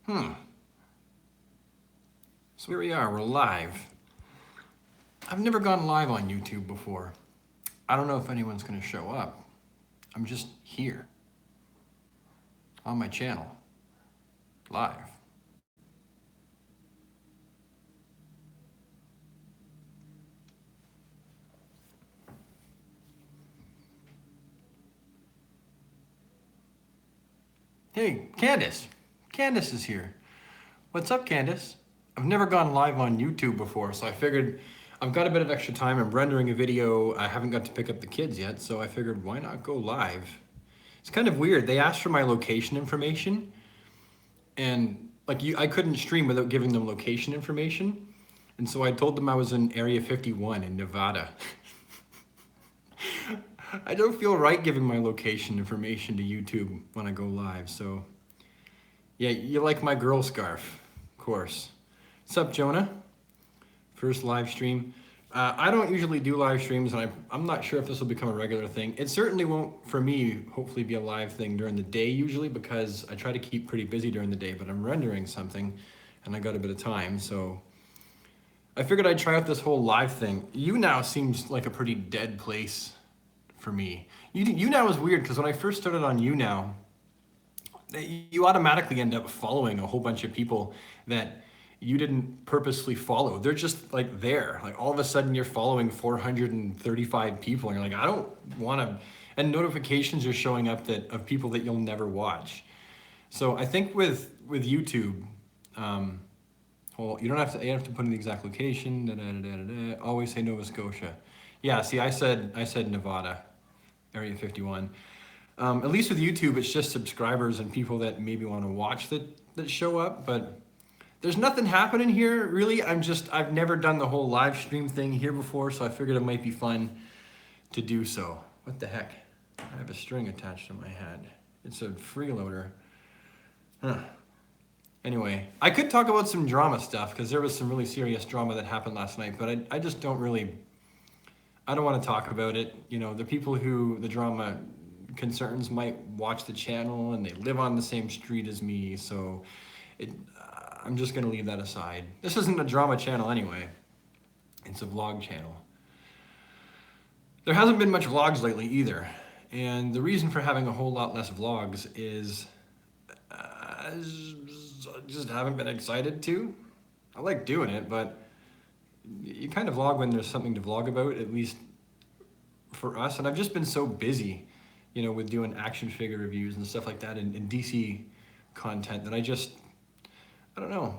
Hmm. So here we are, we're live. I've never gone live on YouTube before. I don't know if anyone's gonna show up. I'm just here on my channel, live. Hey, Candace. Candace is here. What's up, Candace? I've never gone live on YouTube before, so I figured I've got a bit of extra time. I'm rendering a video. I haven't got to pick up the kids yet, so I figured why not go live? It's kind of weird. They asked for my location information, and I couldn't stream without giving them location information. And so I told them I was in Area 51 in Nevada. I don't feel right giving my location information to YouTube when I go live, so yeah, you like my girl scarf, of course. What's up, Jonah? First live stream. I don't usually do live streams, and I'm not sure if this will become a regular thing. It certainly won't, for me, hopefully be a live thing during the day usually, because I try to keep pretty busy during the day, but I'm rendering something, and I got a bit of time, so I figured I'd try out this whole live thing. YouNow seems like a pretty dead place for me. YouNow is weird, because when I first started on YouNow, you automatically end up following a whole bunch of people that you didn't purposely follow. They're just like there. Like all of a sudden you're following 435 people and you're like, I don't want to, and notifications are showing up of people that you'll never watch. So I think with YouTube, well, you have to put in the exact location. Always say Nova Scotia. Yeah, see, I said Nevada, Area 51. At least with YouTube, it's just subscribers and people that maybe want to watch that show up, but there's nothing happening here, really. I've never done the whole live stream thing here before, so I figured it might be fun to do so. What the heck? I have a string attached to my head. It's a freeloader. Huh. Anyway, I could talk about some drama stuff, because there was some really serious drama that happened last night, but I just don't really, I don't want to talk about it. You know, the people who the drama concerns might watch the channel and they live on the same street as me, so I'm just gonna leave that aside. This isn't a drama channel anyway. It's a vlog channel. There hasn't been much vlogs lately either, and the reason for having a whole lot less vlogs is I just haven't been excited to. I like doing it, but you kind of vlog when there's something to vlog about, at least for us, and I've just been so busy, you know, with doing action figure reviews and stuff like that, and DC content, that I don't know.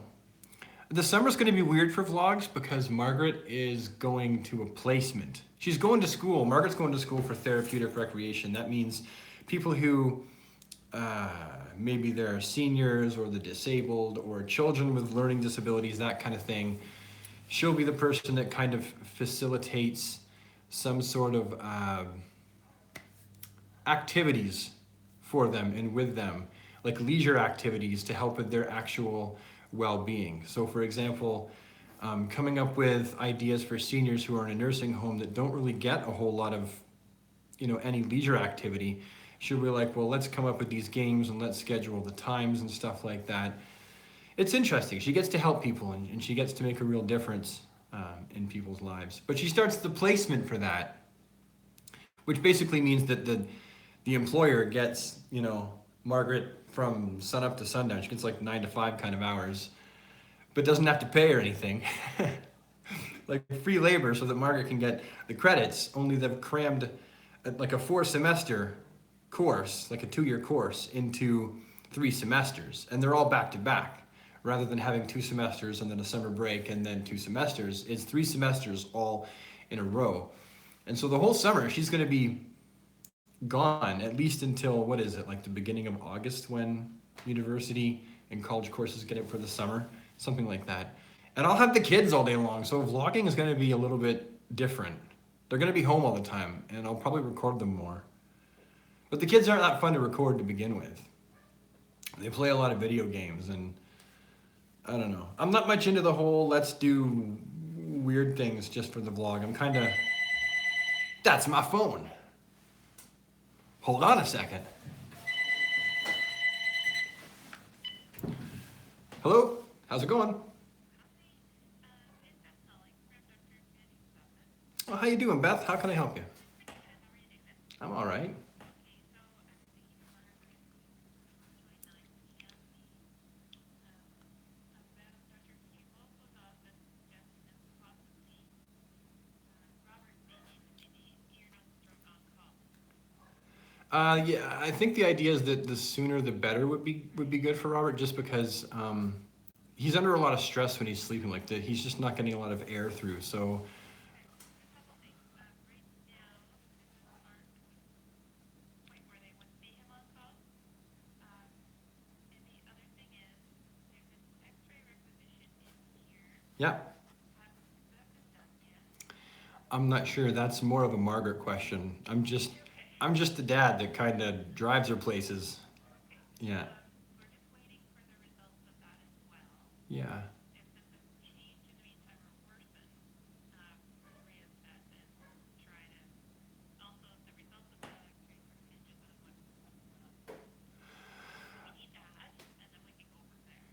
The summer's going to be weird for vlogs because Margaret is going to a placement. She's going to school. Margaret's going to school for therapeutic recreation. That means people who maybe they're seniors or the disabled or children with learning disabilities, that kind of thing. She'll be the person that kind of facilitates some sort of activities for them and with them, like leisure activities to help with their actual well-being. So for example, coming up with ideas for seniors who are in a nursing home that don't really get a whole lot of, you know, any leisure activity. She'll be like, well, let's come up with these games and let's schedule the times and stuff like that. It's interesting. She gets to help people and she gets to make a real difference in people's lives. But she starts the placement for that, which basically means that the employer gets, you know, Margaret from sun up to sundown. She gets like 9 to 5 kind of hours, but doesn't have to pay her anything. Like free labor, so that Margaret can get the credits, only they've crammed like a 4-semester course, like a 2-year course, into 3 semesters, and they're all back to back. Rather than having 2 semesters and then a summer break and then 2 semesters, it's 3 semesters all in a row. And so the whole summer she's going to be gone, at least until, what is it, like the beginning of August, when university and college courses get it for the summer, something like that. And I'll have the kids all day long, so vlogging is going to be a little bit different. They're going to be home all the time, and I'll probably record them more. But the kids aren't that fun to record to begin with. They play a lot of video games, and I don't know. I'm not much into the whole let's do weird things just for the vlog. I'm kind of, that's my phone. Hold on a second. Hello, how's it going? Oh, how you doing, Beth? How can I help you? I'm all right. Yeah, I think the idea is that the sooner the better would be good for Robert, just because he's under a lot of stress when he's sleeping. Like he's just not getting a lot of air through. So yeah, I'm not sure. That's more of a Margaret question. I'm just the dad that kind of drives her places. Yeah, yeah.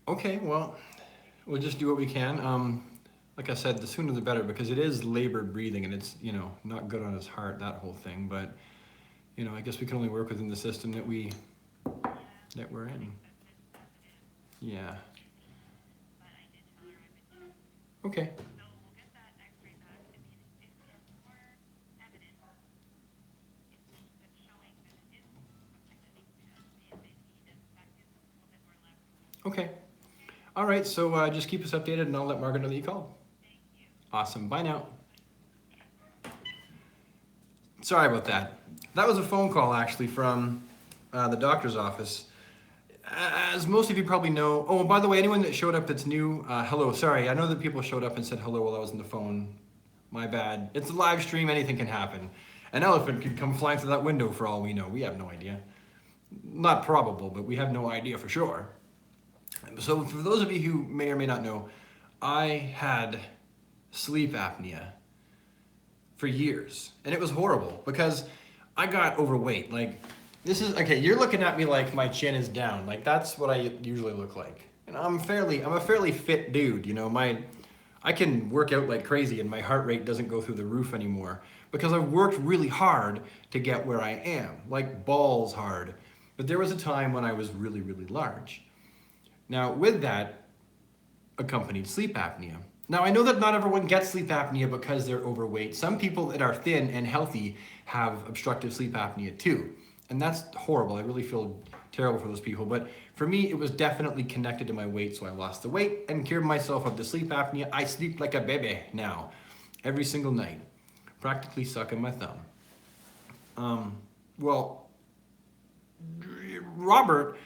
Okay, well, we'll just do what we can. Like I said, the sooner the better because it is labored breathing and it's not good on his heart, that whole thing. But I guess we can only work within the system that we're in. Yeah. Okay. Okay. All right. So just keep us updated, and I'll let Margaret know that you called. Awesome. Bye now. Sorry about that. That was a phone call actually from the doctor's office. As most of you probably know. Oh, by the way, anyone that showed up that's new, hello. Sorry, I know that people showed up and said hello while I was on the phone. My bad. It's a live stream. Anything can happen. An elephant could come flying through that window for all we know. We have no idea. Not probable, but we have no idea for sure. So, for those of you who may or may not know, I had sleep apnea for years, and it was horrible because I got overweight. Like, this is okay. You're looking at me like my chin is down. Like that's what I usually look like. And I'm a fairly fit dude. I can work out like crazy, and my heart rate doesn't go through the roof anymore because I've worked really hard to get where I am, like balls hard. But there was a time when I was really, really large. Now, with that accompanied sleep apnea. Now, I know that not everyone gets sleep apnea because they're overweight. Some people that are thin and healthy have obstructive sleep apnea too. And that's horrible. I really feel terrible for those people. But for me, it was definitely connected to my weight. So I lost the weight and cured myself of the sleep apnea. I sleep like a baby now, every single night, practically sucking my thumb. Well, Robert,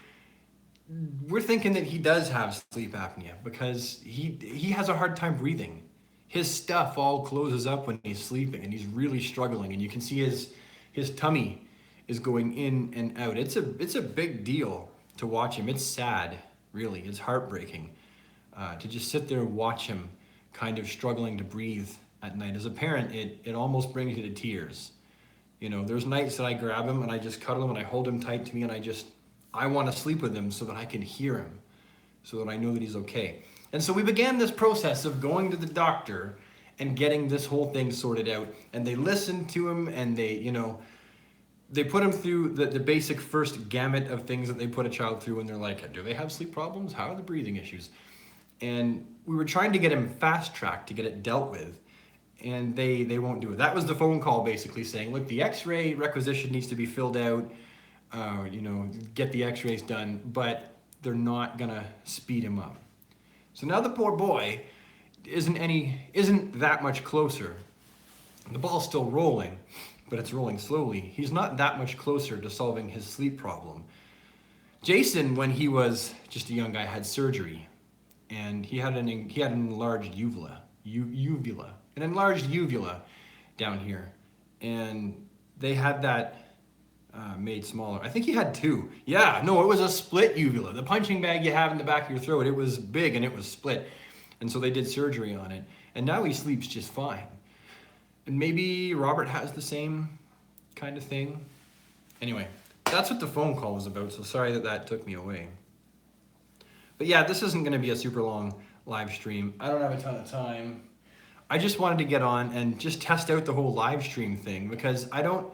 we're thinking that he does have sleep apnea because he has a hard time breathing. His stuff all closes up when he's sleeping, and he's really struggling. And you can see his tummy is going in and out. It's a big deal to watch him. It's sad, really. It's heartbreaking to just sit there and watch him kind of struggling to breathe at night. As a parent, it almost brings you to tears. There's nights that I grab him and I just cuddle him and I hold him tight to me and I want to sleep with him so that I can hear him, so that I know that he's okay. And so we began this process of going to the doctor and getting this whole thing sorted out. And they listened to him and they put him through the basic first gamut of things that they put a child through when they're like, do they have sleep problems? How are the breathing issues? And we were trying to get him fast tracked to get it dealt with. And they won't do it. That was the phone call basically saying, look, the x-ray requisition needs to be filled out, get the x-rays done, but they're not gonna speed him up. So now the poor boy isn't that much closer. The ball's still rolling, but it's rolling slowly. He's not that much closer to solving his sleep problem. Jason, when he was just a young guy, had surgery, and he had an enlarged an enlarged uvula down here, and they had that made smaller. I think he had two. Yeah, no, it was a split uvula. The punching bag you have in the back of your throat, it was big and it was split, and so they did surgery on it, and now he sleeps just fine. And maybe Robert has the same kind of thing. Anyway, that's what the phone call was about, so sorry that took me away. But yeah, this isn't going to be a super long live stream. I don't have a ton of time. I just wanted to get on and just test out the whole live stream thing because I don't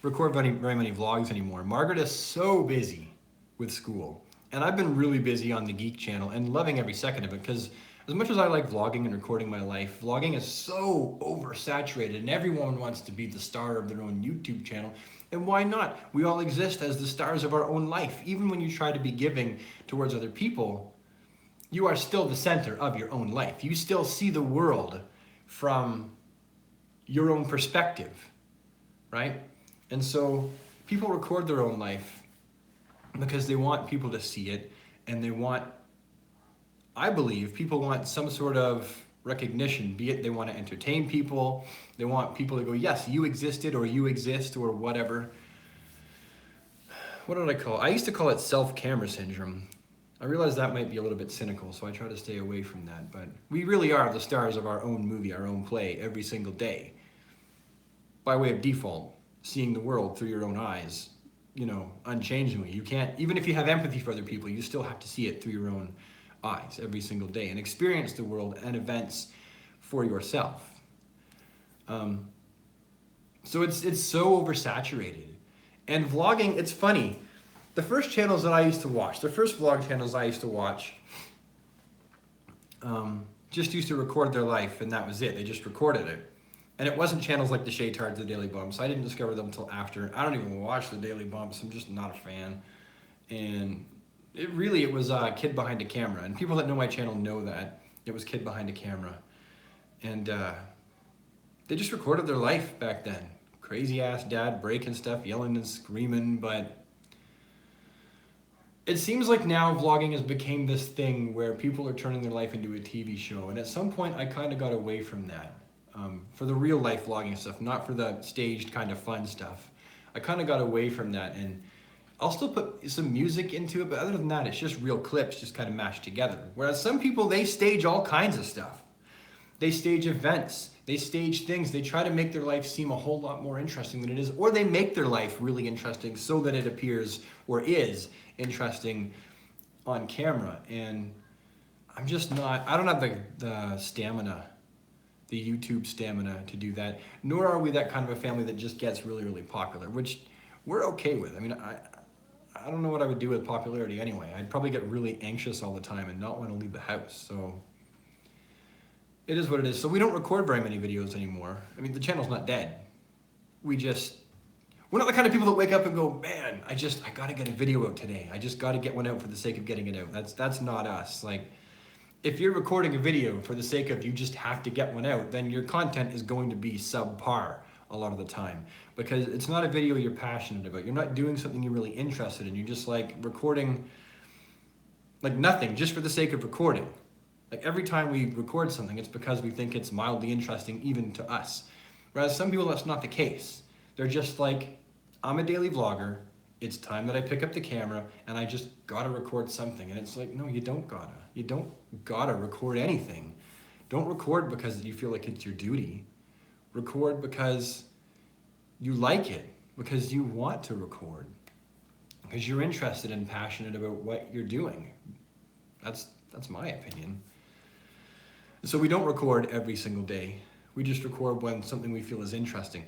record very many vlogs anymore. Margaret is so busy with school. And I've been really busy on the Geek channel and loving every second of it because as much as I like vlogging and recording my life, vlogging is so oversaturated and everyone wants to be the star of their own YouTube channel. And why not? We all exist as the stars of our own life. Even when you try to be giving towards other people, you are still the center of your own life. You still see the world from your own perspective, right? And so people record their own life because they want people to see it, and they want, I believe, people want some sort of recognition, be it they want to entertain people, they want people to go, yes, you existed, or you exist, or whatever. What did I call it? I used to call it self-camera syndrome. I realize that might be a little bit cynical, so I try to stay away from that, but we really are the stars of our own movie, our own play, every single day. By way of default, seeing the world through your own eyes, you know, unchangingly. You can't, even if you have empathy for other people, you still have to see it through your own eyes every single day and experience the world and events for yourself. So it's so oversaturated. And vlogging, it's funny. The first channels that I used to watch, the first vlog channels I used to watch, just used to record their life, and that was it. They just recorded it. And it wasn't channels like the Shaytards, the Daily Bumps. I didn't discover them until after. I don't even watch the Daily Bumps. I'm just not a fan. And it was Kid Behind a Camera. And people that know my channel know that. It was Kid Behind a Camera. And they just recorded their life back then. Crazy ass dad breaking stuff, yelling and screaming. But it seems like now vlogging has become this thing where people are turning their life into a TV show. And at some point I kind of got away from that. For the real life vlogging stuff, not for the staged kind of fun stuff. I kind of got away from that, and I'll still put some music into it, but other than that, it's just real clips just kind of mashed together. Whereas some people, they stage all kinds of stuff. They stage events, they stage things, they try to make their life seem a whole lot more interesting than it is, or they make their life really interesting so that it appears or is interesting on camera. And I'm just not, I don't have the stamina, the YouTube stamina to do that, nor are we that kind of a family that just gets really, really popular, which we're okay with. I mean, I don't know what I would do with popularity anyway. I'd probably get really anxious all the time and not want to leave the house, so it is what it is. So we don't record very many videos anymore. I mean, the channel's not dead. We're not the kind of people that wake up and go, man, I gotta get a video out today. I just gotta get one out for the sake of getting it out. That's not us. Like, if you're recording a video for the sake of you just have to get one out, then your content is going to be subpar a lot of the time because it's not a video you're passionate about. You're not doing something you're really interested in. You're just like recording like nothing just for the sake of recording. Like every time we record something, it's because we think it's mildly interesting even to us. Whereas some people, that's not the case. They're just like, I'm a daily vlogger. It's time that I pick up the camera and I just gotta record something. And it's like, no, you don't gotta. You don't gotta record anything. Don't record because you feel like it's your duty. Record because you like it, because you want to record, because you're interested and passionate about what you're doing. That's my opinion. So we don't record every single day. We just record when something we feel is interesting.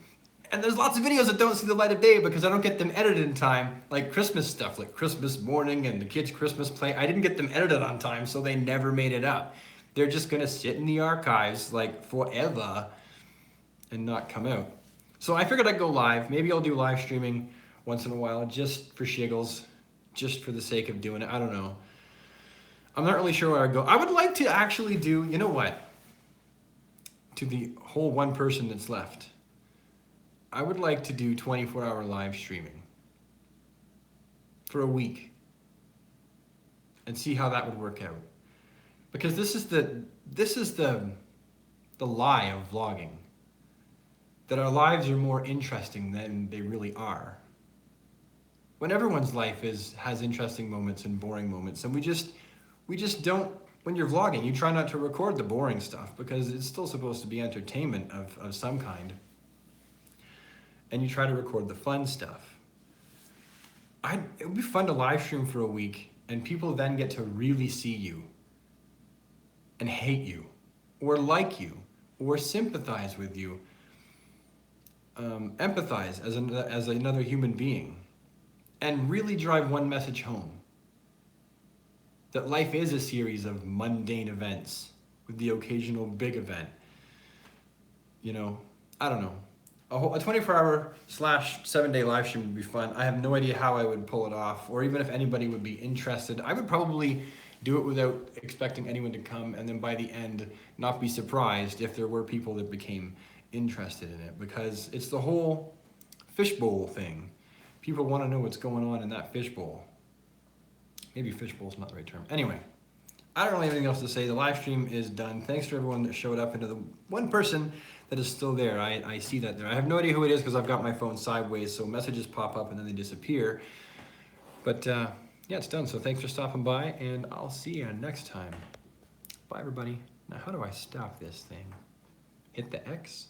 And there's lots of videos that don't see the light of day because I don't get them edited in time, like Christmas stuff, like Christmas morning and the kids' Christmas play. I didn't get them edited on time, so they never made it up. They're just gonna sit in the archives like forever and not come out. So I figured I'd go live. Maybe I'll do live streaming once in a while, just for shiggles, just for the sake of doing it. I don't know. I'm not really sure where I'd go. I would like to actually do, you know what? To the whole one person that's left. I would like to do 24-hour live streaming for a week and see how that would work out. Because this is the lie of vlogging. That our lives are more interesting than they really are. When everyone's life has interesting moments and boring moments, and we just don't, when you're vlogging, you try not to record the boring stuff because it's still supposed to be entertainment of some kind. And you try to record the fun stuff. It would be fun to live stream for a week And people then get to really see you and hate you or like you or sympathize with you, empathize as another human being, and really drive one message home. That life is a series of mundane events with the occasional big event. You know, I don't know. A 24-hour / 7-day live stream would be fun. I have no idea how I would pull it off, or even if anybody would be interested. I would probably do it without expecting anyone to come, and then by the end, not be surprised if there were people that became interested in it, because it's the whole fishbowl thing. People want to know what's going on in that fishbowl. Maybe fishbowl's not the right term. Anyway, I don't really have anything else to say. The live stream is done. Thanks to everyone that showed up, and to the one person that is still there. I see that there. I have no idea who it is because I've got my phone sideways, so messages pop up and then they disappear. But yeah, it's done. So thanks for stopping by, and I'll see you next time. Bye, everybody. Now, how do I stop this thing? Hit the X?